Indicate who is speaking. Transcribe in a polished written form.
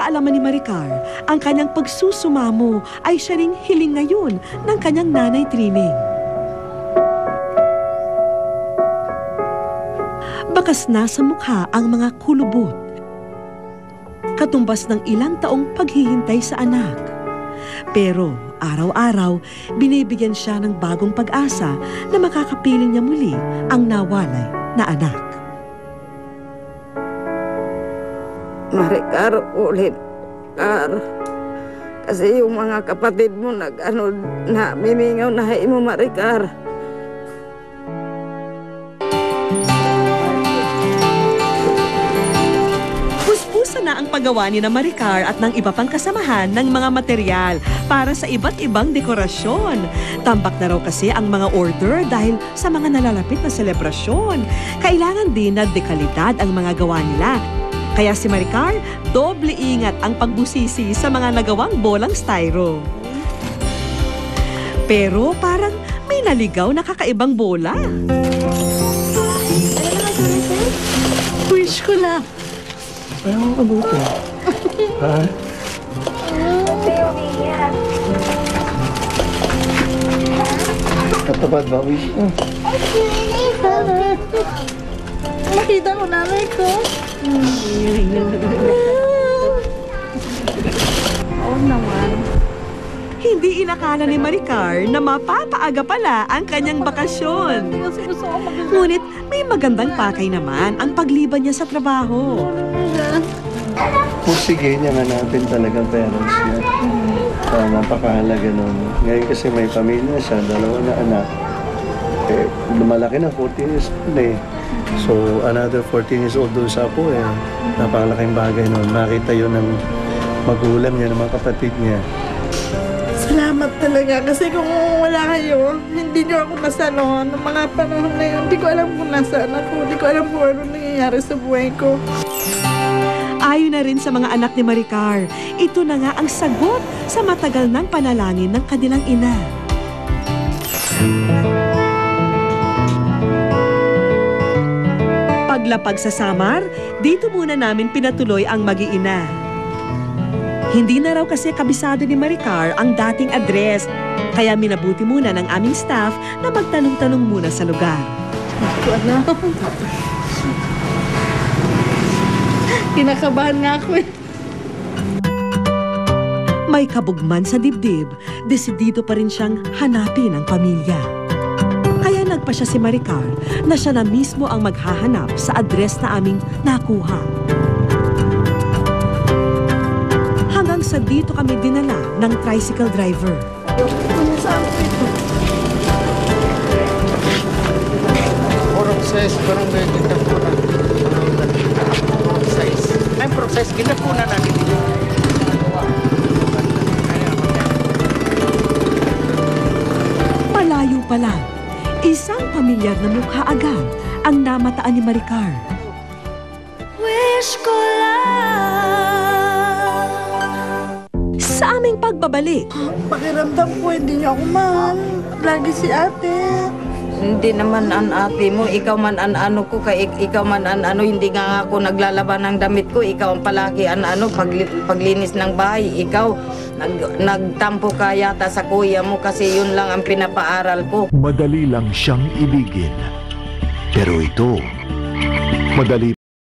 Speaker 1: kaalaman ni Maricar, ang kanyang pagsusumamo ay siya ring hiling ngayon ng kanyang nanay Trining. Bakas na sa mukha ang mga kulubot, katumbas ng ilang taong paghihintay sa anak. Pero araw-araw, binibigyan siya ng bagong pag-asa na makakapiling niya muli ang nawalay na anak.
Speaker 2: Maricar, ulit, Car. Kasi yung mga kapatid mo na mimingaw na mo, Maricar.
Speaker 1: Na ang paggawa ni na Maricar at ng iba pang kasamahan ng mga material para sa iba't ibang dekorasyon. Tambak na raw kasi ang mga order dahil sa mga nalalapit na selebrasyon. Kailangan din na dekalidad ang mga gawa nila. Kaya si Maricar, doble ingat ang pagbusisi sa mga nagawang bolang styro. Pero parang may naligaw na kakaibang bola. Wish ko lang.
Speaker 3: Ayaw ka buto. Ha? Katapad ba, wish mo?
Speaker 4: Nakita ko nanay ko. Oo naman.
Speaker 1: Hindi inakala ni Maricar na mapapaaga pala ang kanyang bakasyon. Ngunit may magandang pakay naman ang pagliban niya sa trabaho.
Speaker 3: Kung sige niya nga natin talagang parents niya. Napakahalaga nun. Ngayon kasi may pamilya siya, 2 na anak. Eh, lumalaki na, 14 years old eh. So, another 14 years old doon sa apo eh. Napakalaking bagay nun. Makita yun ng magulang niya, ng mga kapatid niya.
Speaker 4: Salamat talaga kasi kung wala kayo, hindi niyo ako masano. Noong mga panahon na yun, hindi ko alam kung nasaan ako. Hindi ko alam kung ano nangyayari sa buhay ko.
Speaker 1: Ayon na rin sa mga anak ni Maricar, ito na nga ang sagot sa matagal ng panalangin ng kanilang ina. Paglapag sa Samar, dito muna namin pinatuloy ang mag-iina. Hindi na raw kasi kabisado ni Maricar ang dating address, kaya minabuti muna ng aming staff na magtanong-tanong muna sa lugar.
Speaker 4: Kinakabahan nga ako eh.
Speaker 1: May kabugman sa dibdib, desidido pa rin siyang hanapin ang pamilya. Kaya nagpa siya si Maricar na siya na mismo ang maghahanap sa address na aming nakuha. Hanggang sa dito kami dinala ng tricycle driver.
Speaker 5: Proses barangay kita po na. May proses kita po na natin.
Speaker 1: Malayo pa lang, isang pamilyar na mukha agad ang namataan ni Maricar.
Speaker 4: Wish ko lang.
Speaker 1: Sa aming pagbabalik,
Speaker 4: Pakiramdam ko, hindi niyo ako mahal. Lagi si ate.
Speaker 2: Hindi naman an ate mo, ikaw man an ano ko, ikaw man an ano, hindi nga ako naglalaban ng damit ko, ikaw ang palagi an ano, paglinis ng bahay, ikaw nagtampo ka yata sa kuya mo kasi yun lang ang pinapaaral ko.
Speaker 6: Madali lang siyang ibigin. Pero ito, madali